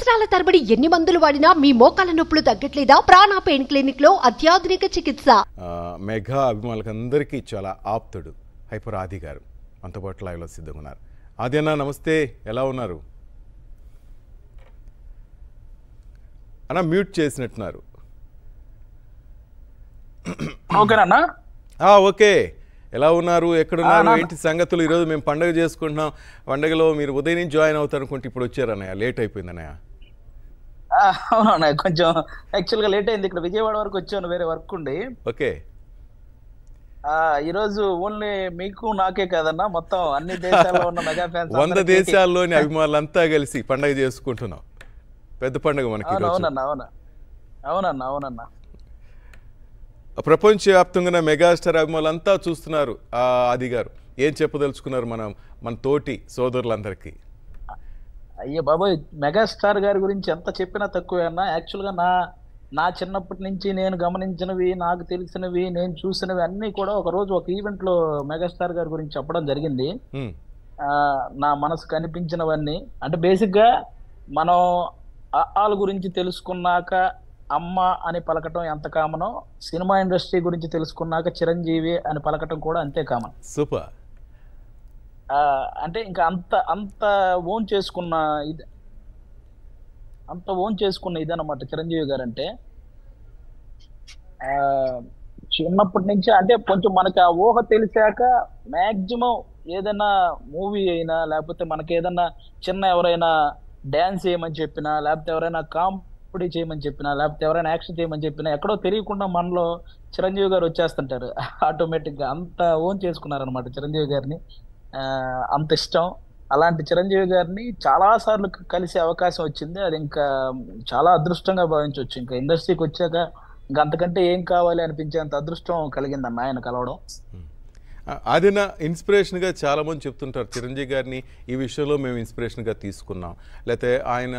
సంవత్సరాల తరబడి ఎన్ని మందులు వాడినా మీ మోకాల నొప్పులు తగ్గట్లేదా? ప్రాణ పెయిన్ క్లినిక్ లో అత్యాధునిక చికిత్స. మెగా అభిమానులందరికీ చాలా ఆప్తుడు హైపర్ ఆది గారు మనతో పాటు లైవ్లో సిద్ధంగా ఉన్నారు. ఆది అన్న నమస్తే, ఎలా ఉన్నారు అన్న? మ్యూట్ చేసినట్టున్నారు. ఓకేనా? ఓకే, ఎలా ఉన్నారు, ఎక్కడున్నారు, ఏంటి సంగతులు? ఈరోజు మేము పండుగ చేసుకుంటున్నాం. పండుగలో మీరు ఉదయం నుంచి జాయిన్ అవుతారు అనుకుంటే ఇప్పుడు వచ్చారన్నయ్య, లేట్ అయిపోయింది అన్నయ్య. అవునన్నయ్య, కొంచెం యాక్చువల్గా లేట్ అయింది. ఇక్కడ విజయవాడ వరకు వచ్చాను, వేరే వర్క్ ఉండి. ఓకే, ఈరోజు ఓన్లీ మీకు నాకే కాదన్నా, మొత్తం అన్ని దేశాల్లో ఉన్న మెగా ఫ్యాన్స్ 100 దేశాల్లోని అభిమానులంతా కలిసి పండుగ చేసుకుంటున్నాం. పెద్ద పండుగ మనకి. అవునన్నా, అవునన్నా. ప్రపంచవ్యాప్తంగా మెగాస్టార్ అభిమానులంతా చూస్తున్నారు. ఆది గారు ఏం చెప్పదలుచుకున్నారు మన తోటి సోదరులందరికీ? అయ్యో బాబోయ్, మెగాస్టార్ గారి గురించి ఎంత చెప్పినా తక్కువే అన్న. యాక్చువల్గా నా చిన్నప్పటి నుంచి నేను గమనించినవి, నాకు తెలిసినవి, నేను చూసినవి అన్నీ కూడా ఒకరోజు ఒక ఈవెంట్లో మెగాస్టార్ గారి గురించి చెప్పడం జరిగింది. నా మనసు కనిపించినవన్నీ అంటే బేసిక్గా మనం వాళ్ళ గురించి తెలుసుకున్నాక అమ్మ అని పలకటం ఎంత కామనో, సినిమా ఇండస్ట్రీ గురించి తెలుసుకున్నాక చిరంజీవి అని పలకటం కూడా అంతే కామన్. సూపర్. అంటే ఇంకా అంత ఓన్ చేసుకున్న ఇదన్నమాట చిరంజీవి గారు. అంటే చిన్నప్పటి నుంచి అంటే కొంచెం మనకి ఆ ఊహ తెలిసాక మ్యాక్సిమం ఏదైనా మూవీ అయినా, లేకపోతే మనకి ఏదైనా ఎవరైనా డ్యాన్స్ చేయమని చెప్పినా, లేకపోతే ఎవరైనా కామెడీ చేయమని చెప్పినా, లేకపోతే ఎవరైనా యాక్షన్ చేయమని చెప్పినా, ఎక్కడో తెలియకుండా మనలో చిరంజీవి గారు వచ్చేస్తుంటారు ఆటోమేటిక్ గా. అంత ఓన్ చేసుకున్నారనమాట చిరంజీవి గారిని, అంత ఇష్టం. అలాంటి చిరంజీవి గారిని చాలా సార్లు కలిసే అవకాశం వచ్చింది. అది ఇంకా చాలా అదృష్టంగా భావించవచ్చు. ఇంకా ఇండస్ట్రీకి వచ్చాక ఇంకా అంతకంటే ఏం కావాలి అనిపించేంత అదృష్టం కలిగిందన్న ఆయన కలవడం. అది నా ఇన్స్పిరేషన్గా చాలామంది చెప్తుంటారు. చిరంజీవి గారిని ఈ విషయంలో మేము ఇన్స్పిరేషన్గా తీసుకున్నాం, లేకపోతే ఆయన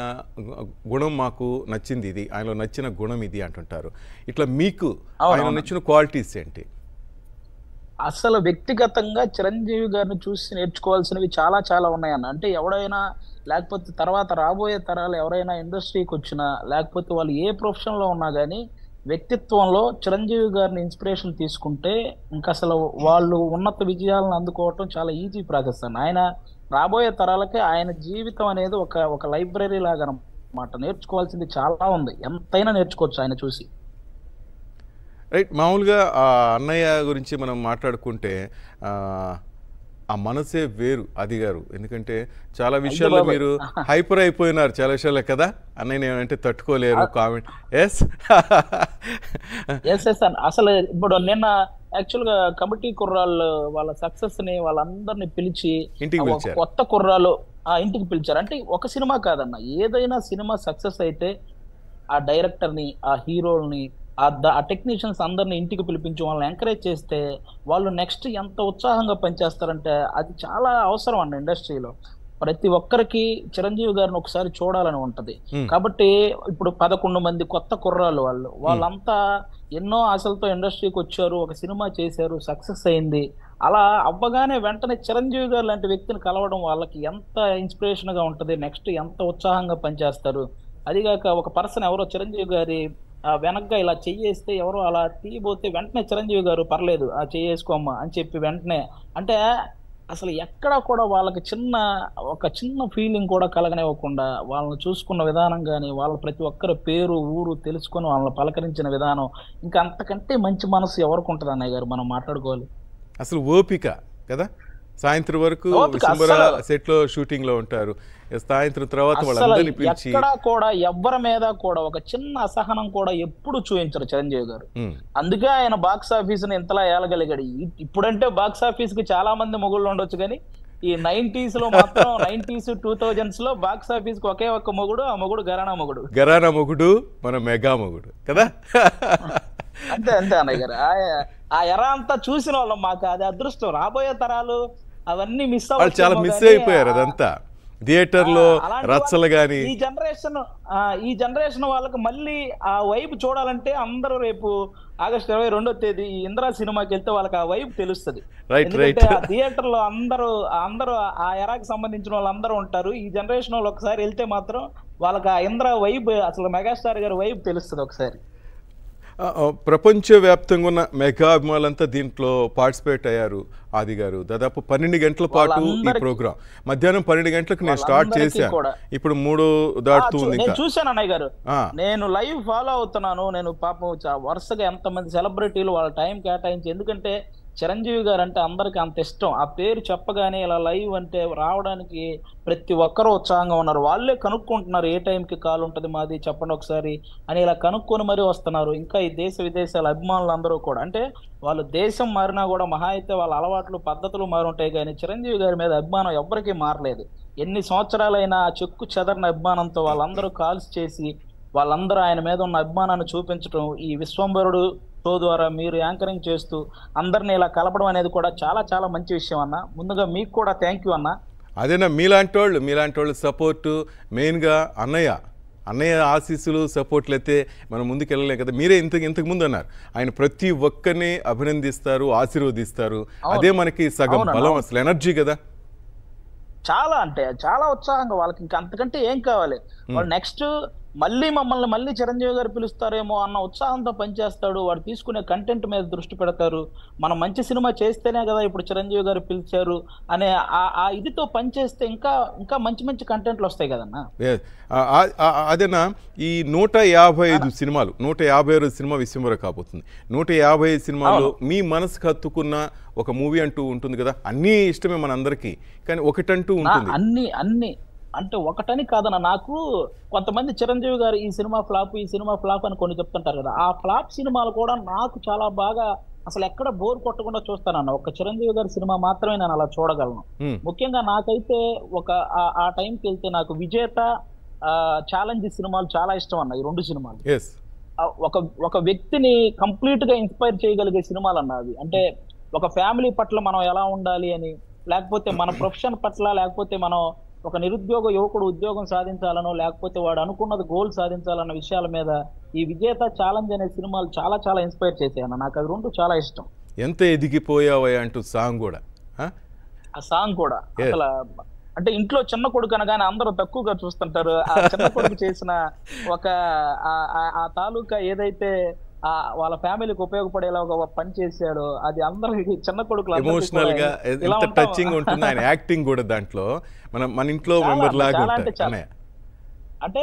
గుణం మాకు నచ్చింది, ఇది ఆయనలో నచ్చిన గుణం ఇది అంటుంటారు. ఇట్లా మీకు ఆయన నచ్చిన క్వాలిటీస్ ఏంటి? అసలు వ్యక్తిగతంగా చిరంజీవి గారిని చూసి నేర్చుకోవాల్సినవి చాలా చాలా ఉన్నాయన్న. అంటే ఎవడైనా, లేకపోతే తర్వాత రాబోయే తరాలు ఎవరైనా ఇండస్ట్రీకి వచ్చినా, లేకపోతే వాళ్ళు ఏ ప్రొఫెషన్లో ఉన్నా కానీ వ్యక్తిత్వంలో చిరంజీవి గారిని ఇన్స్పిరేషన్ తీసుకుంటే ఇంకా అసలు వాళ్ళు ఉన్నత విజయాలను అందుకోవటం చాలా ఈజీ ప్రాసెస్ అన్న. ఆయన రాబోయే తరాలకి ఆయన జీవితం అనేది ఒక లైబ్రరీ లాగా అన్నమాట. నేర్చుకోవాల్సింది చాలా ఉంది, ఎంతైనా నేర్చుకోవచ్చు ఆయన చూసి. రైట్. మామూలుగా అన్నయ్య గురించి మనం మాట్లాడుకుంటే ఆ మనసే వేరు ఆది గారు. ఎందుకంటే చాలా విషయాల్లో మీరు హైపర్ అయిపోయినారు చాలా విషయాలే కదా. అన్నయ్య ఏమంటే తట్టుకోలేరు కామెంట్. ఎస్ అసలు ఇప్పుడు నిన్న యాక్చువల్గా కమిటీ కుర్రాళ్ళు వాళ్ళ సక్సెస్ ని వాళ్ళందరినీ పిలిచి కొత్త కుర్రాలు ఇంటికి పిలిచారు. అంటే ఒక సినిమా కాదన్న, ఏదైనా సినిమా సక్సెస్ అయితే ఆ డైరెక్టర్ని, ఆ హీరోల్ని, ఆ టెక్నీషియన్స్ అందరిని ఇంటికి పిలిపించి వాళ్ళని ఎంకరేజ్ చేస్తే వాళ్ళు నెక్స్ట్ ఎంత ఉత్సాహంగా పనిచేస్తారంటే అది చాలా అవసరం అన్న ఇండస్ట్రీలో. ప్రతి ఒక్కరికి చిరంజీవి గారిని ఒకసారి చూడాలని ఉంటది. కాబట్టి ఇప్పుడు 11 మంది కొత్త కుర్రాళ్ళు వాళ్ళంతా ఎన్నో ఆశలతో ఇండస్ట్రీకి వచ్చారు, ఒక సినిమా చేశారు, సక్సెస్ అయింది. అలా అవ్వగానే వెంటనే చిరంజీవి గారు లాంటి వ్యక్తిని కలవడం వాళ్ళకి ఎంత ఇన్స్పిరేషన్ గా ఉంటది, నెక్స్ట్ ఎంత ఉత్సాహంగా పనిచేస్తారు. అదిగాక ఒక పర్సన్ ఎవరో చిరంజీవి గారి వెనక్గా ఇలా చెయ్యేస్తే ఎవరో అలా తీయబోతే వెంటనే చిరంజీవి గారు పర్లేదు చెయ్యేసుకోమ్మా అని చెప్పి వెంటనే, అంటే అసలు ఎక్కడా కూడా వాళ్ళకి ఒక చిన్న ఫీలింగ్ కూడా కలగనివ్వకుండా వాళ్ళని చూసుకున్న విధానం కానీ, వాళ్ళ ప్రతి ఒక్కరి పేరు ఊరు తెలుసుకొని వాళ్ళని పలకరించిన విధానం, ఇంకా అంతకంటే మంచి మనసు ఎవరికి ఉంటుంది అన్నయ్య గారు? మనం మాట్లాడుకోవాలి. అసలు ఓపిక కదా. సాయంత్రం వరకు సెట్ లో షూటింగ్ లో ఉంటారు, సాయంత్రం తర్వాత వాళ్ళందరినీ పిలిచి ఎక్కడా కూడా ఎవ్వరి మీద కూడా ఒక చిన్న అసహనం కూడా ఎప్పుడు చూపించరు చిరంజీవి గారు. అందుకే ఆయన బాక్స్ ఆఫీస్ ని ఇంతలా ఏలగలిగాడు. ఇప్పుడంటే బాక్స్ ఆఫీస్ కి చాలా మంది మొగుళ్ళు ఉండొచ్చు, కానీ ఈ 90s లో మాత్రం 90s 2000s లో బాక్స్ ఆఫీస్ కి ఒకే ఒక్క మొగుడు, ఆ మొగుడు ఘరానా మొగుడు, మన మెగా మొగుడు కదా. అంతే అన్నయ్య గారు. ఆ ఎరా అంతా చూసిన వాళ్ళం, మాకు అది అదృష్టం. రాబోయే తరాలు అవన్నీ చాలా మిస్ అయిపోయారు. అదంతా థియేటర్ లో రచ్చలు గాని ఈ జనరేషన్ వాళ్ళకి మళ్ళీ ఆ వైబ్ చూడాలంటే అందరూ రేపు ఆగస్టు 22వ తేదీ ఇంద్రా సినిమాకి వెళ్తే వాళ్ళకి ఆ వైబ్ తెలుస్తుంది. థియేటర్ లో అందరూ ఆ ఎరాకి సంబంధించిన వాళ్ళందరూ ఉంటారు. ఈ జనరేషన్ వాళ్ళు ఒకసారి వెళ్తే మాత్రం వాళ్ళకి ఆ ఇంద్ర వైబ్, అసలు మెగాస్టార్ గారి వైబ్ తెలుస్తుంది ఒకసారి. ప్రపంచవ్యాప్తంగా ఉన్న మెగా అభిమానులంతా దీంట్లో పార్టిసిపేట్ అయ్యారు. ఆది గారు దాదాపు 12 గంటల పాటు ఈ ప్రోగ్రాం, మధ్యాహ్నం 12 గంటలకు నేను స్టార్ట్ చేశాను, ఇప్పుడు 3 దాటుతుంది. నేను చూశాను అన్నయ్య గారు, నేను లైవ్ ఫాలో అవుతున్నాను. నేను పాపం వరుసగా ఎంతమంది సెలబ్రిటీలు వాళ్ళ టైం కేటాయించి, ఎందుకంటే చిరంజీవి గారు అంటే అందరికి అంత ఇష్టం. ఆ పేరు చెప్పగానే ఇలా లైవ్ అంటే రావడానికి ప్రతి ఒక్కరూ ఉత్సాహంగా ఉన్నారు. వాళ్ళే కనుక్కుంటున్నారు ఏ టైంకి కాల్ ఉంటుంది మాది చెప్పండి ఒకసారి అని, ఇలా కనుక్కొని మరీ వస్తున్నారు. ఇంకా ఈ దేశ విదేశాల అభిమానులు అందరూ కూడా, అంటే వాళ్ళు దేశం మారినా కూడా మహా అయితే వాళ్ళ అలవాట్లు పద్ధతులు మారుంటాయి, కానీ చిరంజీవి గారి మీద అభిమానం ఎవ్వరికీ మారలేదు. ఎన్ని సంవత్సరాలైనా చెక్కు చెదరని అభిమానంతో వాళ్ళందరూ కాల్స్ చేసి వాళ్ళందరూ ఆయన మీద ఉన్న అభిమానాన్ని చూపించడం, ఈ విశ్వంభరుడు షో ద్వారా మీరు యాంకరింగ్ చేస్తూ అందరిని ఇలా కలపడం అనేది కూడా చాలా చాలా మంచి విషయం అన్న. ముందుగా మీకు కూడా థ్యాంక్ యూ అన్న. అదేనా మీలాంటి వాళ్ళు సపోర్టు, మెయిన్గా అన్నయ్య ఆశీస్సులు సపోర్ట్లు అయితే మనం ముందుకు వెళ్ళలేం కదా. మీరే ఇంతకు ముందు అన్నారు, ఆయన ప్రతి ఒక్కరిని అభినందిస్తారు, ఆశీర్వదిస్తారు. అదే మనకి సగం బలం, అసలు ఎనర్జీ కదా. చాలా అంటే చాలా ఉత్సాహంగా, వాళ్ళకి ఇంకా అంతకంటే ఏం కావాలి. వాళ్ళు నెక్స్ట్ మళ్ళీ చిరంజీవి గారు పిలుస్తారేమో అన్న ఉత్సాహంతో పనిచేస్తాడు. వాడు తీసుకునే కంటెంట్ మీద దృష్టి పెడతారు. మనం మంచి సినిమా చేస్తేనే కదా ఇప్పుడు చిరంజీవి గారు పిలిచారు అనే ఆ ఇదితో పనిచేస్తే ఇంకా ఇంకా మంచి కంటెంట్లు వస్తాయి కదన్నా. అదేనా ఈ 155 సినిమాలు, 156 సినిమా విశ్వంభర కాబోతుంది. 155 సినిమాల్లో మీ మనసుకు హత్తుకున్న ఒక మూవీ అంటూ ఉంటుంది కదా. అన్నీ ఇష్టమే మనందరికీ, కానీ ఒకటంటూ ఉంటుంది. అన్ని అంటే ఒకటని కాదన్న, నాకు కొంతమంది చిరంజీవి గారు ఈ సినిమా ఫ్లాప్ అని కొన్ని చెప్తుంటారు కదా. ఆ ఫ్లాప్ సినిమాలు కూడా నాకు చాలా బాగా, అసలు ఎక్కడ బోర్ కొట్టకుండా చూస్తానన్న. ఒక చిరంజీవి గారి సినిమా మాత్రమే నేను అలా చూడగలను. ముఖ్యంగా నాకైతే ఆ టైంకి వెళ్తే నాకు విజేత, ఛాలెంజ్ సినిమాలు చాలా ఇష్టం అన్న. ఈ 2 సినిమాలు ఒక వ్యక్తిని కంప్లీట్ గా ఇన్స్పైర్ చేయగలిగే సినిమాలు అన్న అవి. అంటే ఒక ఫ్యామిలీ పట్ల మనం ఎలా ఉండాలి అని, లేకపోతే మన ప్రొఫెషన్ పట్ల, లేకపోతే మనం ఒక నిరుద్యోగ యువకుడు ఉద్యోగం సాధించాలనో, లేకపోతే వాడు అనుకున్నది గోల్ సాధించాలన్న విషయాల మీద ఈ విజేత, ఛాలెంజ్ అనే సినిమాలు చాలా చాలా ఇన్స్పైర్ చేశాయన్న. నాకు అవి 2 చాలా ఇష్టం. ఎంత ఎదిగిపోయావా అంటూ సాంగ్ కూడా, ఆ సాంగ్ కూడా అసలు అంటే ఇంట్లో చిన్న కొడుకు అనగానే అందరూ తక్కువగా చూస్తుంటారు. ఆ చిన్న కొడుకు చేసిన ఆ తాలూకా ఏదైతే వాళ్ళ ఫ్యామిలీకి ఉపయోగపడేలా ఒక పని చేశాడు, అది అందరికి చిన్న కొడుకులు ఎమోషనల్ గా ఎంత టచింగ్ ఉంటుంది. ఆయన యాక్టింగ్ కూడా దాంట్లో మన ఇంట్లో మెంబర్ లాగా ఉంటుంది. అంటే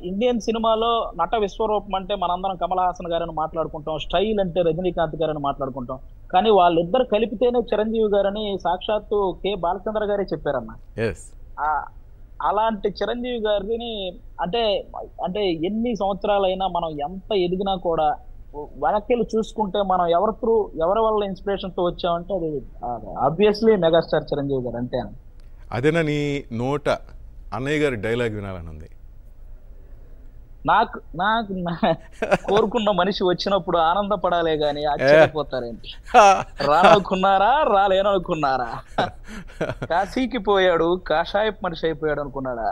ఇండియన్ సినిమాలో నట విశ్వరూపం అంటే మనందరం కమల్ హాసన్ గారని మాట్లాడుకుంటాం, స్టైల్ అంటే రజనీకాంత్ గారని మాట్లాడుకుంటాం, కానీ వాళ్ళిద్దరు కలిపితేనే చిరంజీవి గారని సాక్షాత్తు కె బాలచంద్ర గారే చెప్పారన్న. అలాంటి చిరంజీవి గారిని అంటే ఎన్ని సంవత్సరాలైనా మనం ఎంత ఎదిగినా కూడా వెనక్కి చూసుకుంటే మనం ఎవరి వల్ల ఇన్స్పిరేషన్ తో వచ్చామంటే అది ఆబ్వియస్లీ మెగాస్టార్ చిరంజీవి గారు అంతే. అదేనా నీ నోట అన్నయ్య గారి డైలాగ్ వినాలని ఉంది. నాకు కోరుకున్న మనిషి వచ్చినప్పుడు ఆనందపడాలే గాని ఆశ్చర్యపోతారేంటి. రానుకున్నారా, రాలేననుకున్నారా? కాశీకి పోయాడు, కాషాయ మనిషి అయిపోయాడు అనుకున్నాడా?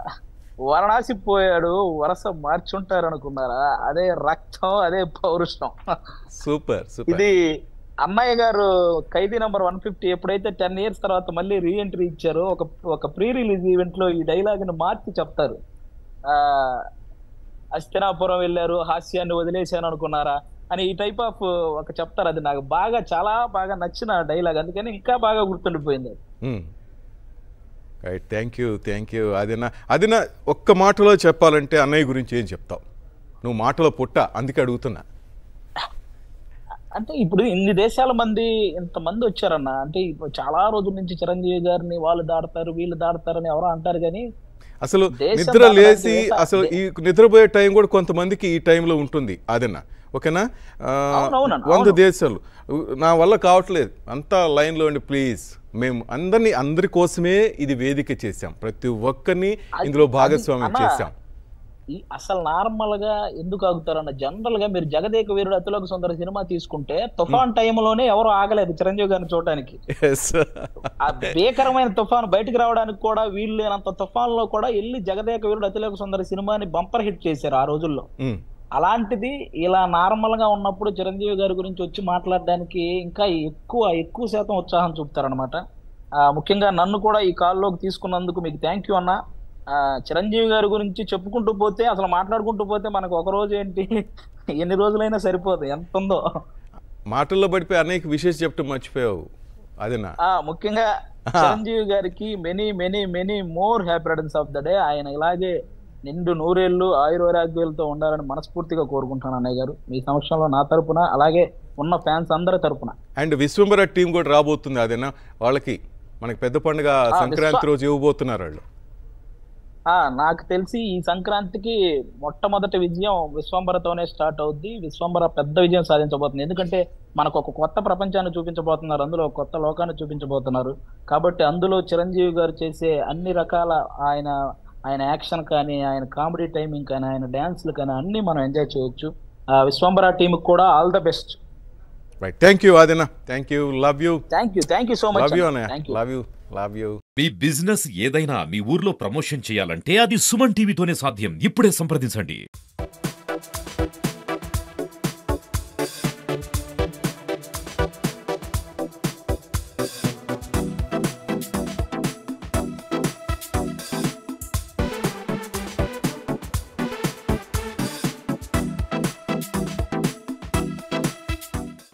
వారణాసి పోయాడు, వరస మార్చుంటారు అనుకున్నారా? అదే రక్తం, అదే పౌరుషం. సూపర్. ఇది అన్నయ్య గారు ఖైదీ నంబర్ 150 ఎప్పుడైతే 10 years తర్వాత మళ్ళీ రీఎంట్రీ ఇచ్చారో ఒక ప్రీ రిలీజ్ ఈవెంట్ లో ఈ డైలాగ్ ని మార్చి చెప్తారు. అస్తినాపురం వెళ్ళారు, హాస్యాన్ని వదిలేశాను అనుకున్నారా అని ఈ టైప్ ఆఫ్ ఒక చెప్తారు. అది నాకు చాలా బాగా నచ్చిన డైలాగ్, అందుకని ఇంకా బాగా గుర్తుండిపోయింది. Thank you. అదినా ఒక్క మాటలో చెప్పాలంటే అన్నయ్య గురించి ఏం చెప్తావు? నువ్వు మాటలో పుట్ట, అందుకే అడుగుతున్నా. అంటే ఇప్పుడు ఇన్ని దేశాల మంది ఇంతమంది వచ్చారన్న, అంటే ఇప్పుడు చాలా రోజుల నుంచి చిరంజీవి గారిని వాళ్ళు దాడతారు వీళ్ళు దాడతారని ఎవరో అంటారు, కానీ అసలు నిద్ర లేచి అసలు ఈ నిద్రపోయే టైం కూడా కొంతమందికి ఈ టైంలో ఉంటుంది. అదేనా ఓకేనా? 100 దేశాలు నా వల్ల కావట్లేదు, అంతా లైన్లో ఉండి ప్లీజ్, మేము అందరి కోసమే ఇది వేదిక చేశాం, ప్రతి ఒక్కరిని ఇందులో భాగస్వామ్యం చేశాం. అసలు నార్మల్ గా ఎందుకు ఆగుతారన్న, జనరల్ గా మీరు జగదేక వీరుడు అతిలోక సుందర సినిమా తీసుకుంటే తుఫాన్ టైంలోనే ఎవరు ఆగలేదు చిరంజీవి గారిని చూడడానికి. ఆ భీకరమైన తుఫాన్ బయటకు రావడానికి కూడా వీళ్ళు లేనంత తుఫాన్ లో కూడా వెళ్ళి జగదేక వీరుడు అతిలోక సుందర సినిమాని బంపర్ హిట్ చేశారు ఆ రోజుల్లో. అలాంటిది ఇలా నార్మల్ గా ఉన్నప్పుడు చిరంజీవి గారి గురించి వచ్చి మాట్లాడడానికి ఇంకా ఎక్కువ శాతం ఉత్సాహం చూపుతారనమాట. ముఖ్యంగా నన్ను కూడా ఈ కాల్లోకి తీసుకున్నందుకు మీకు థ్యాంక్ యూ అన్న. చిరంజీవి గారి గురించి చెప్పుకుంటూ పోతే, అసలు మాట్లాడుకుంటూ పోతే మనకు ఒక రోజు ఏంటి ఎన్ని రోజులైనా సరిపోదు, ఎంత ఉందో. మాటల్లో పడిపోయి అనేక విషయం చెప్పడం మర్చిపోయావు అదేనా? ముఖ్యంగా చిరంజీవి గారికి many many many more happy returns of the day. ఆయన ఇలాగే నిండు నూరేళ్లు ఆయురారోగ్యాలతో ఉండాలని మనస్ఫూర్తిగా కోరుకుంటాను అన్నయ్య గారు, మీ సమక్షంలో నా తరపున, అలాగే ఉన్న ఫ్యాన్స్ అందరి తరపున. అండ్ విశ్వంబర టీం కూడా రాబోతుంది అదేనా? వాళ్ళకి మనకి పెద్ద పండుగ సంక్రాంతి రోజు ఇవ్వబోతున్నారు వాళ్ళు. నాకు తెలిసి ఈ సంక్రాంతికి మొట్టమొదటి విజయం విశ్వంబరతోనే స్టార్ట్ అవుద్ది. విశ్వంబర పెద్ద విజయం సాధించబోతుంది, ఎందుకంటే మనకు ఒక కొత్త ప్రపంచాన్ని చూపించబోతున్నారు, అందులో ఒక కొత్త లోకాన్ని చూపించబోతున్నారు. కాబట్టి అందులో చిరంజీవి గారు చేసే అన్ని రకాల ఆయన యాక్షన్ కానీ, ఆయన కామెడీ టైమింగ్ కానీ, ఆయన డ్యాన్స్లు కానీ అన్ని మనం ఎంజాయ్ చేయొచ్చు. విశ్వంబర టీంకి కూడా all the best. Right, thank you Adina, thank you, love you. Thank you so much. Love you. మీ బిజినెస్ ఏదైనా మీ ఊర్లో ప్రమోషన్ చేయాలంటే అది సుమన్ టీవీతోనే సాధ్యం. ఇప్పుడే సంప్రదించండి.